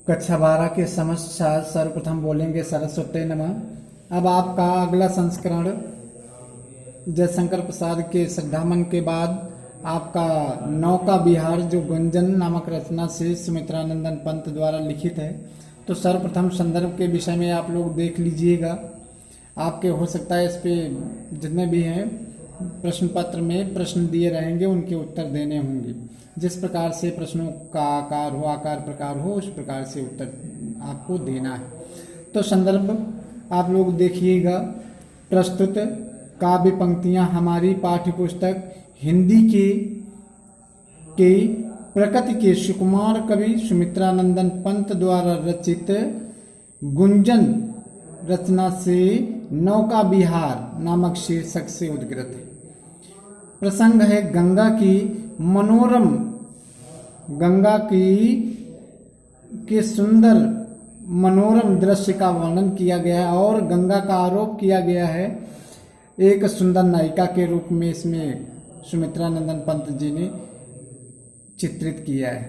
कक्षा 12 के समस्त छात्र सर्वप्रथम बोलेंगे सरस्वती नमः। अब आपका अगला संस्करण जयशंकर प्रसाद के श्रद्धामन के बाद आपका नौका विहार जो गुंजन नामक रचना से सुमित्रानंदन पंत द्वारा लिखित है। तो सर्वप्रथम संदर्भ के विषय में आप लोग देख लीजिएगा। आपके हो सकता है इस पे जितने भी हैं प्रश्न पत्र में प्रश्न दिए रहेंगे, उनके उत्तर देने होंगे। जिस प्रकार से प्रश्नों का आकार हो, आकार प्रकार हो, उस प्रकार से उत्तर आपको देना है। तो संदर्भ आप लोग देखिएगा। प्रस्तुत काव्य पंक्तियां हमारी पाठ्य पुस्तक हिंदी के प्रकृति के सुकुमार कवि सुमित्रानंदन पंत द्वारा रचित गुंजन रचना से नौका विहार नामक शीर्षक से उद्गृत है। प्रसंग है गंगा की मनोरम, गंगा के सुंदर मनोरम दृश्य का वर्णन किया गया है और गंगा का आरोप किया गया है एक सुंदर नायिका के रूप में इसमें सुमित्रानंदन पंत जी ने चित्रित किया है।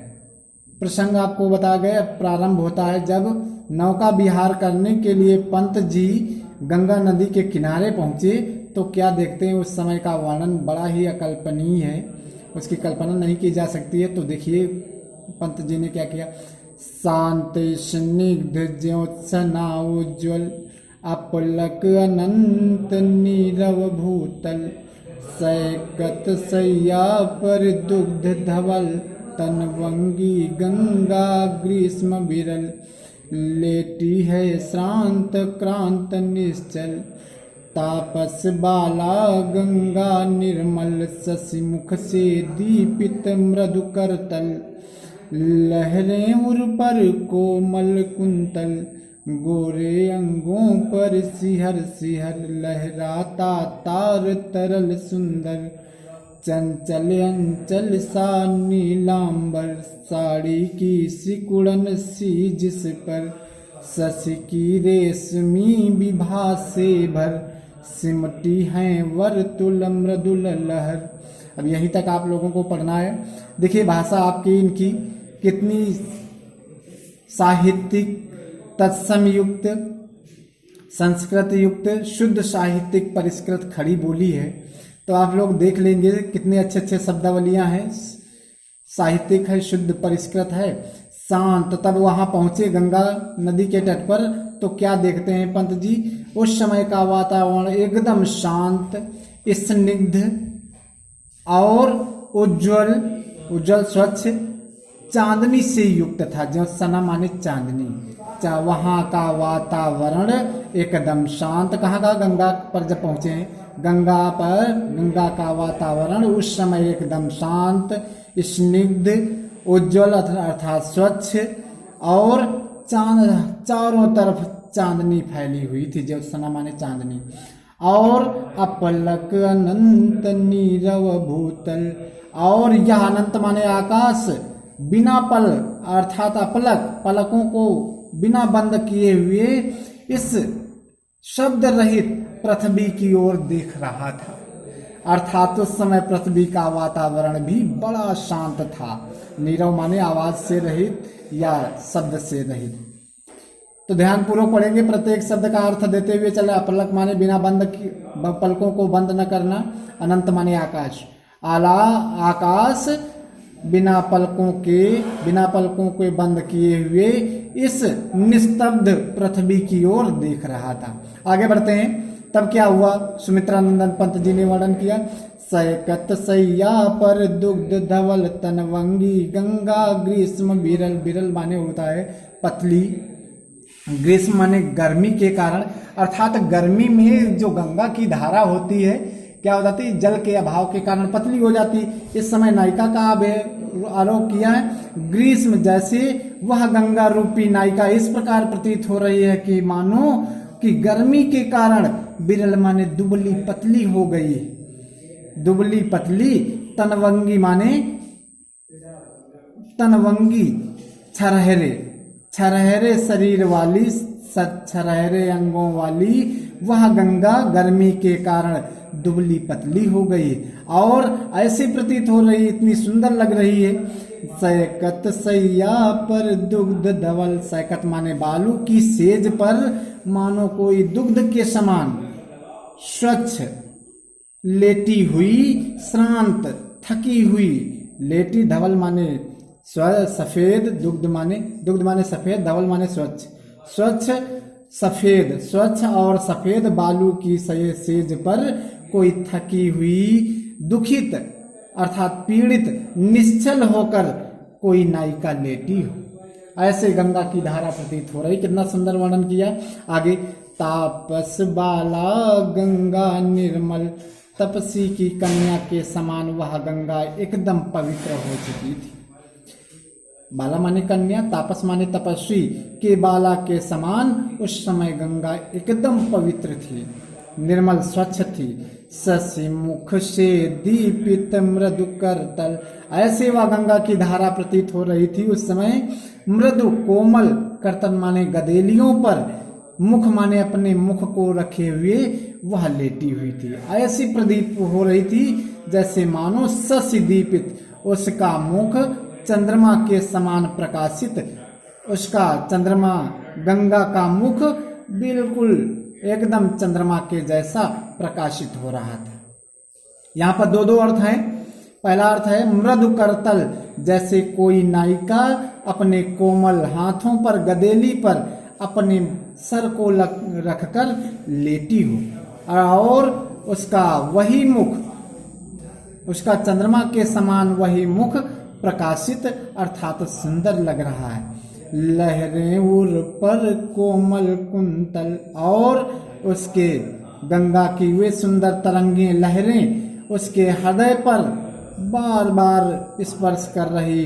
प्रसंग आपको बताया गया प्रारंभ होता है जब नौका विहार करने के लिए पंत जी गंगा नदी के किनारे पहुंचे तो क्या देखते हैं उस समय का वर्णन बड़ा ही अकल्पनीय है, उसकी कल्पना नहीं की जा सकती है। तो देखिए पंत जी ने क्या किया। शांत स्निग्ध ज्योत्सना उज्ज्वल अपलक अनंत नीरव भूतल सैकत सैया पर दुग्ध धवल तनवंगी गंगा ग्रीष्म विरल लेटी है श्रांत क्रांत निश्चल तापस बाला गंगा निर्मल शशिमुख से दीपित मृदु करतल लहरें उर पर कोमल कुंतल गोरे अंगों पर सिहर सिहर लहराता तार तरल सुंदर चंचल अंचल सा नीलांबर साड़ी की सिकुड़न सी जिस पर शशि की रेशमी विभा से भर सिमटी हैं वर्तुल मृदुल लहर। अब यहीं तक आप लोगों को पढ़ना है। देखिए भाषा आपकी इनकी कितनी साहित्यिक तत्सम युक्त संस्कृत युक्त शुद्ध साहित्यिक परिष्कृत खड़ी बोली है। तो आप लोग देख लेंगे कितने अच्छे अच्छे शब्दावलियां हैं, साहित्यिक है, शुद्ध परिष्कृत है। शांत, तब वहां पहुंचे गंगा नदी के तट पर तो क्या देखते हैं पंत जी, उस समय का वातावरण एकदम शांत स्निग्ध और उज्जवल उज्जवल स्वच्छ चांदनी से युक्त था। जो सना माने चांदनी, वहां का वातावरण एकदम शांत। कहाँ का, गंगा पर जब पहुंचे हैं, गंगा का वातावरण उस समय एकदम शांत स्निग्ध उज्जवल अर्थात स्वच्छ और चारों तरफ चांदनी फैली हुई थी। जो सना माने चांदनी और अपलक अनंत नीरव भूतल, और यह अनंत माने आकाश बिना पल अर्थात अपलक पलकों को बिना बंद किए हुए इस शब्द रहित पृथ्वी की ओर देख रहा था। अर्थात उस समय पृथ्वी का वातावरण भी बड़ा शांत था। नीरव माने आवाज से रहित या शब्द से रहित। तो ध्यान पूर्वक पढ़ेंगे, प्रत्येक शब्द का अर्थ देते हुए चले। अपलक माने बिना पलकों को बंद न करना। अनंत माने आकाश, आला आकाश बिना पलकों के बंद किए हुए इस निस्तब्ध पृथ्वी की ओर देख रहा था। आगे बढ़ते हैं। तब क्या हुआ, सुमित्रानंदन पंत जी ने वर्णन किया। सैकत सैया पर दुग्ध धवल तनवंगी गंगा ग्रीष्म विरल, विरल माने होता है पतली, ग्रीष्म माने गर्मी के कारण, अर्थात गर्मी में जो गंगा की धारा होती है क्या हो जाती, जल के अभाव के कारण पतली हो जाती। इस समय नायिका का आरोप किया है। ग्रीष्म जैसे वह गंगा रूपी नायिका इस प्रकार प्रतीत हो रही है कि मानो कि गर्मी के कारण विरल माने दुबली पतली हो गई। दुबली पतली, तनवंगी माने तनवंगी, छरहरे शरीर वाली, छरहरे अंगों वाली वह गंगा गर्मी के कारण दुबली पतली हो गई। और ऐसी प्रतीत हो रही, इतनी सुंदर लग रही है। सैकत सैया पर दुग्ध धवल, सैकत माने बालू की सेज पर मानो कोई दुग्ध के समान स्वच्छ लेटी हुई, श्रांत थकी हुई, लेटी, धवल माने सफेद, दुग्ध माने सफेद, धवल माने स्वच्छ, स्वच्छ सफेद, स्वच्छ और सफेद बालू की सेज पर कोई थकी हुई, दुखित अर्थात पीड़ित, निश्चल होकर कोई नायिका लेटी हो, ऐसे गंगा की धारा प्रतीत हो रही। कितना सुंदर वर्णन किया। आगे, तापस बाला गंगा निर्मल, तपसी की कन्या के समान वह गंगा एकदम पवित्र हो चुकी थी। बाला माने कन्या, तापस माने तपस्वी, के बाला के समान उस समय गंगा एकदम पवित्र थी, निर्मल स्वच्छ थी। शशि मुख से दीपित मृदु करतल, ऐसे वह गंगा की धारा प्रतीत हो रही थी उस समय। मृदु कोमल, करतल माने गदेलियों पर, मुख माने अपने मुख को रखे हुए वह लेटी हुई थी। ऐसी प्रदीप हो रही थी जैसे मानो शशि दीपित, उसका मुख चंद्रमा के समान प्रकाशित, उसका चंद्रमा, गंगा का मुख बिल्कुल एकदम चंद्रमा के जैसा प्रकाशित हो रहा था। यहाँ पर दो अर्थ हैं। पहला अर्थ है मृदु करतल, जैसे कोई नायिका अपने कोमल हाथों पर, गदेली पर अपने सर को रखकर लेटी हो, और उसका वही मुख, उसका चंद्रमा के समान वही मुख प्रकाशित अर्थात सुंदर लग रहा है। लहरें उर पर कोमल कुंतल, और उसके गंगा की वे सुंदर तरंगे, लहरें उसके हृदय पर बार बार स्पर्श कर रही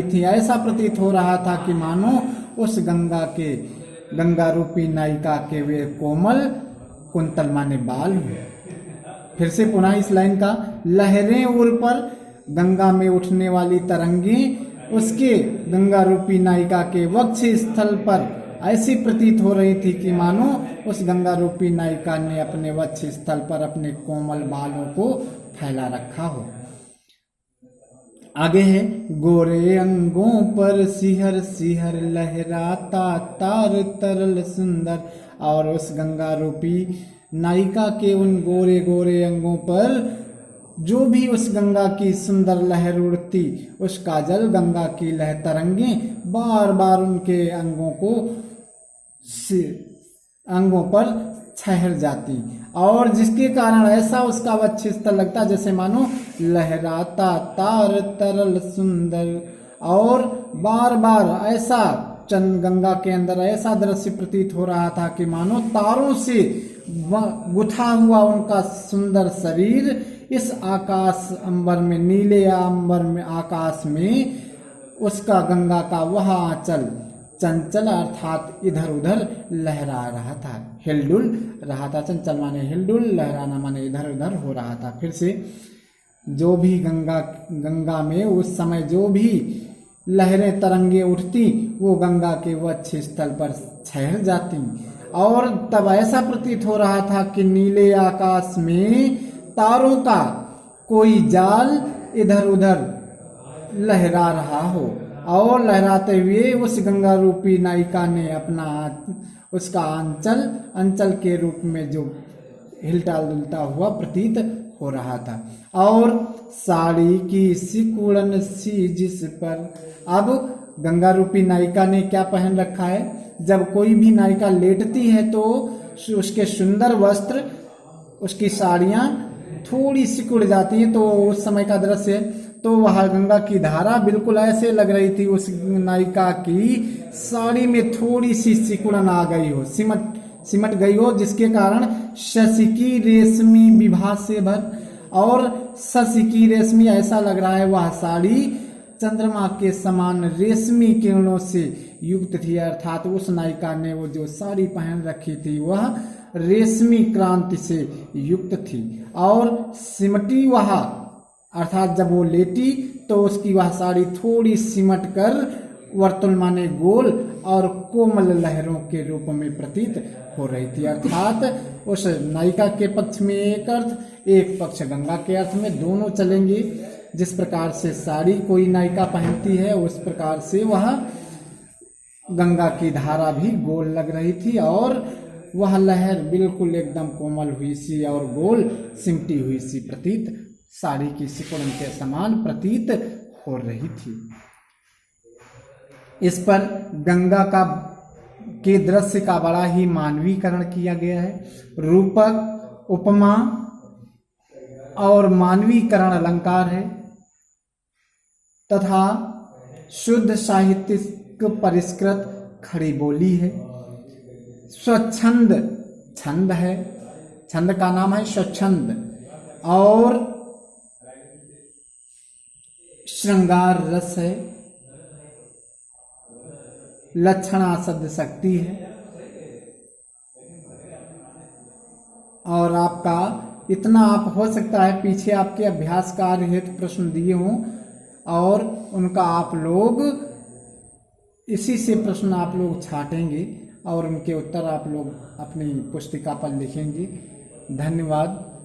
थी। ऐसा प्रतीत हो रहा था कि मानो उस गंगा रूपी नायिका के वे कोमल, कुंतल माने बाल हो। फिर से पुनः इस लाइन का, लहरें उर पर, गंगा में उठने वाली तरंगे उसके गंगा रूपी नायिका के वक्ष स्थल पर ऐसी प्रतीत हो रही थी कि मानो उस गंगा रूपी नायिका ने अपने वक्ष स्थल पर अपने कोमल बालों को फैला रखा हो। आगे है, गोरे अंगों पर सिहर सिहर लहराता तार तरल सुंदर, और उस गंगा रूपी नायिका के उन गोरे गोरे अंगों पर जो भी उस गंगा की सुंदर लहर उड़ती, उसका जल, गंगा की लहर तरंगे बार बार उनके अंगों पर ठहर जाती, और जिसके कारण ऐसा उसका वक्ष स्थल लगता जैसे मानो लहराता तार तरल सुंदर, और बार बार ऐसा गंगा के अंदर ऐसा दृश्य प्रतीत हो रहा था कि मानो तारों से गुथा हुआ उनका सुंदर शरीर इस आकाश अंबर में, नीले अंबर में, आकाश में उसका गंगा का वह आंचल चंचल अर्थात इधर उधर लहरा रहा था, हिलडुल रहा था। चंचल माने हिलडुल, लहराना माने इधर उधर हो रहा था। फिर से, जो भी गंगा में उस समय जो भी लहरें तरंगे उठती वो गंगा के वक्ष स्थल पर ठहर जाती, और तब ऐसा प्रतीत हो रहा था कि नीले आकाश में तारों का कोई जाल इधर उधर लहरा रहा हो, और लहराते हुए उस गंगा रूपी नायिका ने अपना उसका अंचल के रूप में जो हिलता डुलता हुआ प्रतीत हो रहा था। और साड़ी की सिकुड़न सी जिस पर, अब गंगा रूपी नायिका ने क्या पहन रखा है, जब कोई भी नायिका लेटती है तो उसके सुंदर वस्त्र, उसकी साड़ियां थोड़ी सिकुड़ जाती हैं, तो उस समय का दृश्य है। तो वह गंगा की धारा बिल्कुल ऐसे लग रही थी, उस नायिका की साड़ी में थोड़ी सी सिकुड़न आ गई हो, सिमट गई हो, जिसके कारण शशि की रेशमी विभा से भर, और शशि की रेशमी ऐसा लग रहा है वह साड़ी चंद्रमा के समान रेशमी किरणों से युक्त थी, अर्थात उस नायिका ने वो जो साड़ी पहन रखी थी वह रेशमी क्रांति से युक्त थी, और सिमटी वह अर्थात जब वो लेटी तो उसकी वह साड़ी थोड़ी सिमट कर वर्तुल माने गोल और कोमल लहरों के रूप में प्रतीत हो रही थी। अर्थात उस नायिका के पक्ष में एक अर्थ, एक पक्ष गंगा के अर्थ में, दोनों चलेंगे। जिस प्रकार से साड़ी कोई नायिका पहनती है उस प्रकार से वह गंगा की धारा भी गोल लग रही थी और वह लहर बिल्कुल एकदम कोमल हुई सी और गोल सिमटी हुई सी प्रतीत, साड़ी की सिकुड़न के समान प्रतीत हो रही थी। इस पर गंगा के दृश्य का बड़ा ही मानवीकरण किया गया है। रूपक, उपमा और मानवीकरण अलंकार है तथा शुद्ध साहित्यिक परिष्कृत खड़ी बोली है। स्वच्छंद छंद है, छंद का नाम है स्वच्छंद, और श्रृंगार रस है, लक्षणा शब्द शक्ति है। और आपका इतना आप हो सकता है पीछे आपके अभ्यास कार्य हेतु प्रश्न दिए हों और उनका आप लोग इसी से प्रश्न आप लोग छाटेंगे और उनके उत्तर आप लोग अपनी पुस्तिका पर लिखेंगे। धन्यवाद।